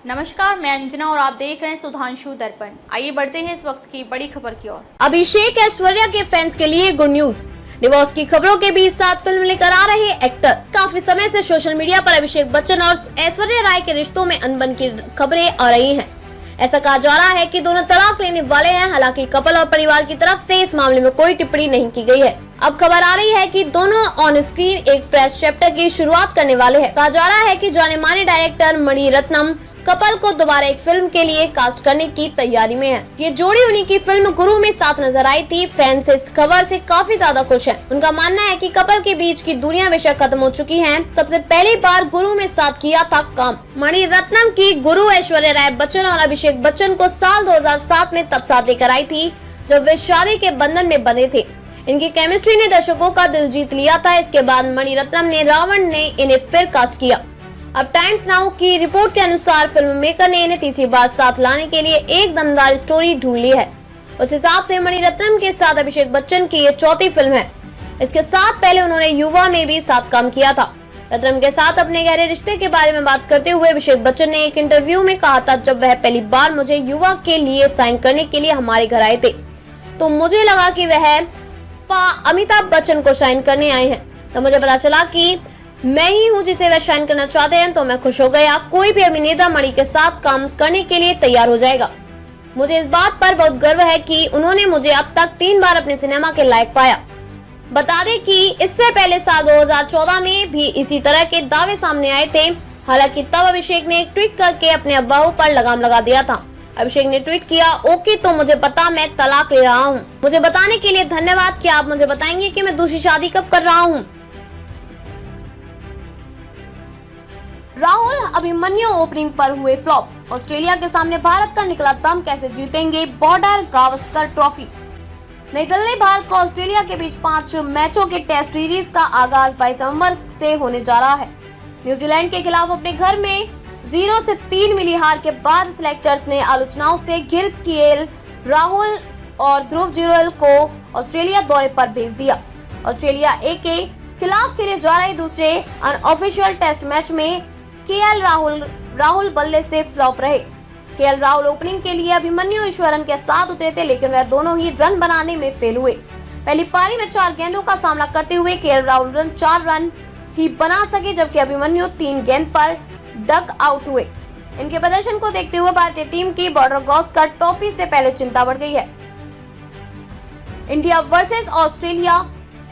नमस्कार, मैं अंजना और आप देख रहे हैं सुधांशु दर्पण। आइए बढ़ते हैं इस वक्त की बड़ी खबर की ओर। अभिषेक ऐश्वर्या के फैंस के लिए गुड न्यूज। डिवोर्स की खबरों के बीच साथ फिल्म लेकर आ रहे एक्टर। काफी समय से सोशल मीडिया पर अभिषेक बच्चन और ऐश्वर्या राय के रिश्तों में अनबन की खबरें आ रही हैं। ऐसा कहा जा रहा है कि दोनों तलाक लेने वाले हैं। हालांकि कपल और परिवार की तरफ से इस मामले में कोई टिप्पणी नहीं की गई है। अब खबर आ रही है कि दोनों ऑन स्क्रीन एक फ्रेश चैप्टर की शुरुआत करने वाले हैं। कहा जा रहा है कि जाने माने डायरेक्टर मणि रत्नम कपल को दोबारा एक फिल्म के लिए कास्ट करने की तैयारी में है। ये जोड़ी उन्हीं की फिल्म गुरु में साथ नजर आई थी। फैंस इस खबर से काफी ज्यादा खुश हैं। उनका मानना है कि कपल के बीच की दूरियां बेशक खत्म हो चुकी हैं। सबसे पहली बार गुरु में साथ किया था काम। मणि रत्नम की गुरु ऐश्वर्या राय बच्चन और अभिषेक बच्चन को साल 2007 में तब साथ लेकर आई थी जब वे शादी के बंधन में बंधे थे। इनकी केमिस्ट्री ने दर्शकों का दिल जीत लिया था। इसके बाद मणि रत्नम ने रावण ने इन्हें फिर कास्ट किया। अब टाइम्स नाउ की रिपोर्ट के अनुसार फिल्म मेकर ने इन्हें तीसरी बार साथ लाने के लिए एक दमदार स्टोरी ढूंढ ली है। उस हिसाब से मणि रत्नम के साथ अभिषेक बच्चन की ये चौथी फिल्म है। इसके साथ पहले उन्होंने युवा में भी साथ काम किया था। रत्नम के साथ अपने गहरे रिश्ते के बारे में बात करते हुए अभिषेक बच्चन ने एक इंटरव्यू में कहा था, जब वह पहली बार मुझे युवा के लिए साइन करने के लिए हमारे घर आए थे तो मुझे लगा कि वह अमिताभ बच्चन को साइन करने आए हैं। तो मुझे पता चला कि मैं ही हूँ जिसे वह साइन करना चाहते हैं, तो मैं खुश हो गया। कोई भी अभिनेता मणि के साथ काम करने के लिए तैयार हो जाएगा। मुझे इस बात पर बहुत गर्व है कि उन्होंने मुझे अब तक 3 बार अपने सिनेमा के लायक पाया। बता दें कि इससे पहले साल 2014 में भी इसी तरह के दावे सामने आए थे। हालांकि तब अभिषेक ने एक ट्वीट करके अपने अफवाहों पर लगाम लगा दिया था। अभिषेक ने ट्वीट किया, ओके तो मुझे पता मैं तलाक ले रहा हूँ। मुझे बताने के लिए धन्यवाद। क्या आप मुझे बताएंगे कि मैं दूसरी शादी कब कर रहा हूँ? राहुल अभिमन्यु ओपनिंग पर हुए फ्लॉप। ऑस्ट्रेलिया के सामने भारत का निकला दम, कैसे जीतेंगे बॉर्डर गावस्कर ट्रॉफी। नई दिल्ली, भारत को ऑस्ट्रेलिया के बीच 5 मैचों के टेस्ट सीरीज का आगाज 22 नवंबर से होने जा रहा है। न्यूजीलैंड के खिलाफ अपने घर में 0 से 3 मिली हार के बाद सिलेक्टर्स ने आलोचनाओं से घिर केएल राहुल और ध्रुव जुरैल को ऑस्ट्रेलिया दौरे पर भेज दिया। ऑस्ट्रेलिया ए के खिलाफ खेले जा रहे दूसरे अनऑफिशियल टेस्ट मैच में केएल राहुल बल्ले से फ्लॉप रहे। केएल राहुल ओपनिंग के लिए अभिमन्यु ईश्वरन के साथ उतरे थे, लेकिन वह दोनों ही रन बनाने में फेल हुए। पहली पारी में 4 गेंदों का सामना करते हुए केएल राहुल 4 रन ही बना सके, जबकि अभिमन्यु 3 गेंद पर डक आउट हुए। इनके प्रदर्शन को देखते हुए भारतीय टीम की बॉर्डर गावस्कर ट्रॉफी से पहले चिंता बढ़ गई है। इंडिया वर्सेस ऑस्ट्रेलिया,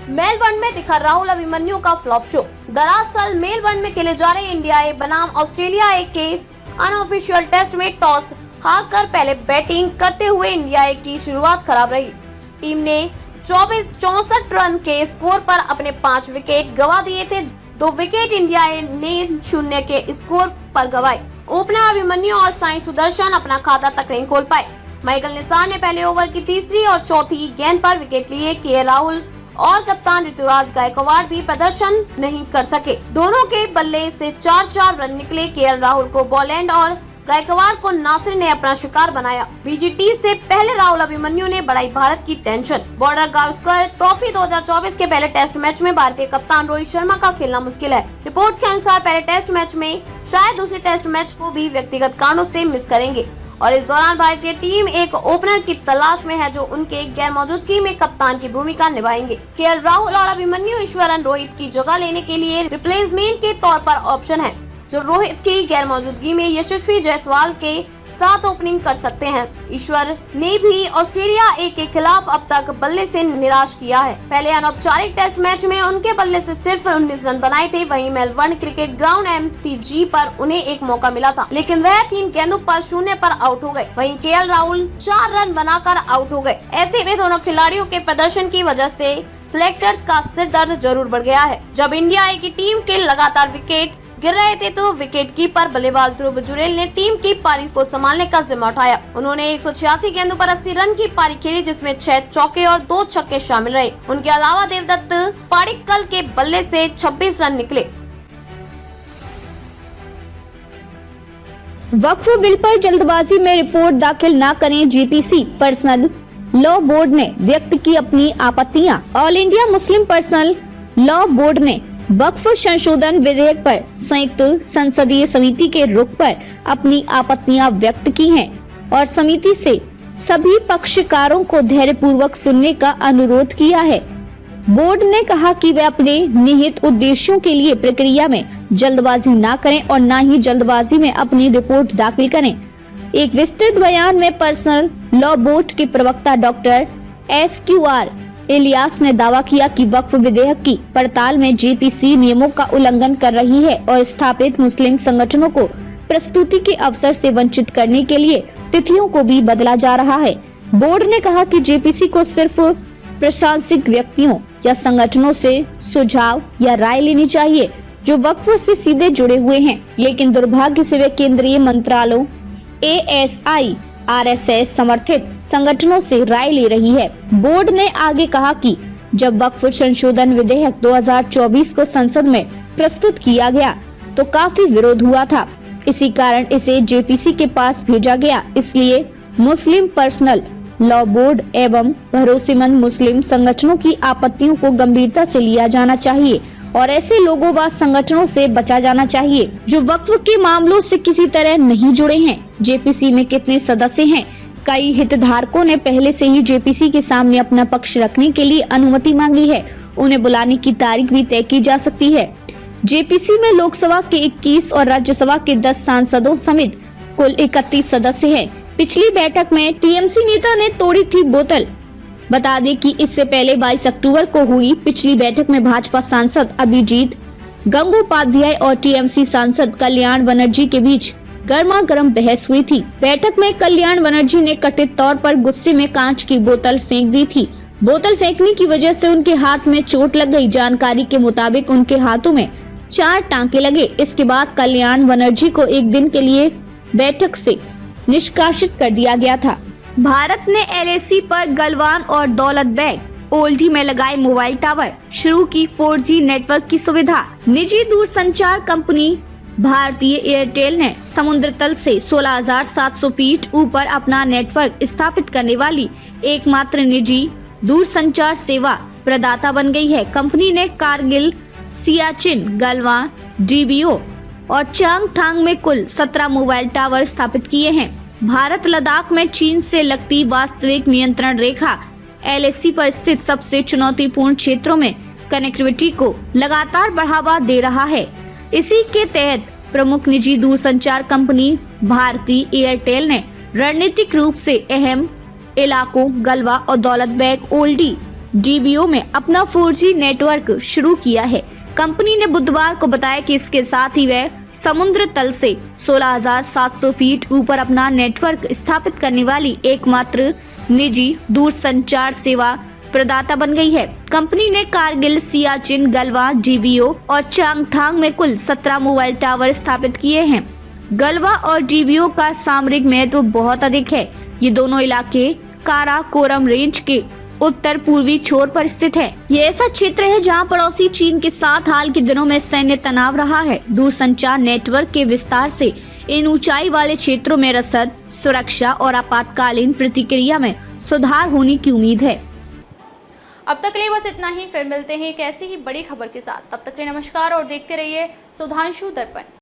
मेलबर्न में दिखा राहुल अभिमन्यु का फ्लॉप शो। दरअसल मेलबर्न में खेले जा रहे इंडिया ए बनाम ऑस्ट्रेलिया ए के अनऑफिशियल टेस्ट में टॉस हारकर पहले बैटिंग करते हुए इंडिया ए की शुरुआत खराब रही। टीम ने 64 रन के स्कोर पर अपने 5 विकेट गंवा दिए थे। 2 विकेट इंडिया ए ने 0 के स्कोर पर गंवाए। ओपनर अभिमन्यु और साई सुदर्शन अपना खाता तक नहीं खोल पाए। माइकल निसार ने पहले ओवर की तीसरी और चौथी गेंद पर विकेट लिए। केएल राहुल और कप्तान ऋतुराज गायकवाड़ भी प्रदर्शन नहीं कर सके। दोनों के बल्ले से 4-4 रन निकले। केएल राहुल को बॉलैंड और गायकवाड़ को नासिर ने अपना शिकार बनाया। बीजीटी से पहले राहुल अभिमन्यु ने बढ़ाई भारत की टेंशन। बॉर्डर गावस्कर ट्रॉफी 2024 के पहले टेस्ट मैच में भारतीय कप्तान रोहित शर्मा का खेलना मुश्किल है। रिपोर्ट्स के अनुसार पहले टेस्ट मैच में शायद दूसरे टेस्ट मैच को भी व्यक्तिगत कारणों से मिस करेंगे और इस दौरान भारतीय टीम एक ओपनर की तलाश में है जो उनके गैर मौजूदगी में कप्तान की भूमिका निभाएंगे। केएल राहुल और अभिमन्यु ईश्वरन रोहित की जगह लेने के लिए रिप्लेसमेंट के तौर पर ऑप्शन है, जो रोहित की गैर मौजूदगी में यशस्वी जायसवाल के साथ ओपनिंग कर सकते हैं। ईश्वर ने भी ऑस्ट्रेलिया ए के खिलाफ अब तक बल्ले से निराश किया है। पहले अनौपचारिक टेस्ट मैच में उनके बल्ले से सिर्फ 19 रन बनाए थे। वहीं मेलबर्न क्रिकेट ग्राउंड MCG पर उन्हें एक मौका मिला था, लेकिन वह 3 गेंदों पर 0 पर आउट हो गए। वहीं केएल राहुल 4 रन बनाकर आउट हो गए। ऐसे में दोनों खिलाड़ियों के प्रदर्शन की वजह से सिलेक्टर्स का सिर दर्द जरूर बढ़ गया है। जब इंडिया ए की टीम के लगातार विकेट गिर रहे थे तो विकेट कीपर बल्लेबाज ध्रुव जुरैल ने टीम की पारी को संभालने का जिम्मा उठाया। उन्होंने 186 गेंदों पर 80 रन की पारी खेली, जिसमें 6 चौके और 2 छक्के शामिल रहे। उनके अलावा देवदत्त पाडिक्कल के बल्ले से 26 रन निकले। वक्फ बिल पर जल्दबाजी में रिपोर्ट दाखिल न करें GPC पर्सनल लॉ बोर्ड ने व्यक्त की अपनी आपत्तियां। All India Muslim personal law board ने वक्फ संशोधन विधेयक पर संयुक्त संसदीय समिति के रुख पर अपनी आपत्तियां व्यक्त की हैं और समिति से सभी पक्षकारों को धैर्यपूर्वक सुनने का अनुरोध किया है। बोर्ड ने कहा कि वे अपने निहित उद्देश्यों के लिए प्रक्रिया में जल्दबाजी न करें और न ही जल्दबाजी में अपनी रिपोर्ट दाखिल करें। एक विस्तृत बयान में पर्सनल लॉ बोर्ड के प्रवक्ता डॉक्टर SQR इलियास ने दावा किया कि वक्फ विधेयक की पड़ताल में JPC नियमों का उल्लंघन कर रही है और स्थापित मुस्लिम संगठनों को प्रस्तुति के अवसर से वंचित करने के लिए तिथियों को भी बदला जा रहा है। बोर्ड ने कहा कि JPC को सिर्फ प्रशासनिक व्यक्तियों या संगठनों से सुझाव या राय लेनी चाहिए जो वक्फ से सीधे जुड़े हुए हैं, लेकिन दुर्भाग्य से वे केंद्रीय मंत्रालयों ASI RSS समर्थित संगठनों से राय ले रही है। बोर्ड ने आगे कहा कि जब वक्फ संशोधन विधेयक 2024 को संसद में प्रस्तुत किया गया तो काफी विरोध हुआ था। इसी कारण इसे JPC के पास भेजा गया। इसलिए मुस्लिम पर्सनल लॉ बोर्ड एवं भरोसेमंद मुस्लिम संगठनों की आपत्तियों को गंभीरता से लिया जाना चाहिए और ऐसे लोगों व संगठनों से बचा जाना चाहिए जो वक्फ के मामलों से किसी तरह नहीं जुड़े हैं। JPC में कितने सदस्य हैं? कई हितधारकों ने पहले से ही JPC के सामने अपना पक्ष रखने के लिए अनुमति मांगी है। उन्हें बुलाने की तारीख भी तय की जा सकती है। JPC में लोकसभा के 21 और राज्यसभा के 10 सांसदों समेत कुल 31 सदस्य हैं। पिछली बैठक में TMC नेता ने तोड़ी थी बोतल। बता दें कि इससे पहले 22 अक्टूबर को हुई पिछली बैठक में भाजपा सांसद अभिजीत गंगोपाध्याय और TMC सांसद कल्याण बनर्जी के बीच गर्मा गर्म बहस हुई थी। बैठक में कल्याण बनर्जी ने कथित तौर पर गुस्से में कांच की बोतल फेंक दी थी। बोतल फेंकने की वजह से उनके हाथ में चोट लग गई। जानकारी के मुताबिक उनके हाथों में 4 टांके लगे। इसके बाद कल्याण बनर्जी को एक दिन के लिए बैठक से निष्कासित कर दिया गया था। भारत ने LAC पर गलवान और दौलत बेग ओल्डी में लगाए मोबाइल टावर, शुरू की 4G नेटवर्क की सुविधा। निजी दूरसंचार कंपनी भारतीय एयरटेल ने समुद्र तल से 16,700 फीट ऊपर अपना नेटवर्क स्थापित करने वाली एकमात्र निजी दूरसंचार सेवा प्रदाता बन गई है। कंपनी ने कारगिल, सियाचिन, गलवान, DBO और चांगथांग में कुल 17 मोबाइल टावर स्थापित किए हैं। भारत लद्दाख में चीन से लगती वास्तविक नियंत्रण रेखा LAC पर स्थित सबसे चुनौतीपूर्ण क्षेत्रों में कनेक्टिविटी को लगातार बढ़ावा दे रहा है। इसी के तहत प्रमुख निजी दूरसंचार कंपनी भारती एयरटेल ने रणनीतिक रूप से अहम इलाकों गलवा और दौलत बेग ओल्डी DBO में अपना 4G नेटवर्क शुरू किया है। कंपनी ने बुधवार को बताया कि इसके साथ ही वह समुद्र तल से 16,700 फीट ऊपर अपना नेटवर्क स्थापित करने वाली एकमात्र निजी दूरसंचार सेवा प्रदाता बन गई है। कंपनी ने कारगिल, सियाचिन, गलवा, DBO और चांगथांग में कुल 17 मोबाइल टावर स्थापित किए हैं। गलवा और DBO का सामरिक महत्व बहुत अधिक है। ये दोनों इलाके काराकोरम रेंज के उत्तर पूर्वी छोर पर स्थित है। ये ऐसा क्षेत्र है जहां पड़ोसी चीन के साथ हाल के दिनों में सैन्य तनाव रहा है। दूरसंचार नेटवर्क के विस्तार से इन ऊंचाई वाले क्षेत्रों में रसद, सुरक्षा और आपातकालीन प्रतिक्रिया में सुधार होने की उम्मीद है। अब तक के लिए बस इतना ही। फिर मिलते हैं एक ऐसी ही बड़ी खबर के साथ। तब तक के लिए नमस्कार और देखते रहिए सुधांशु दर्पण।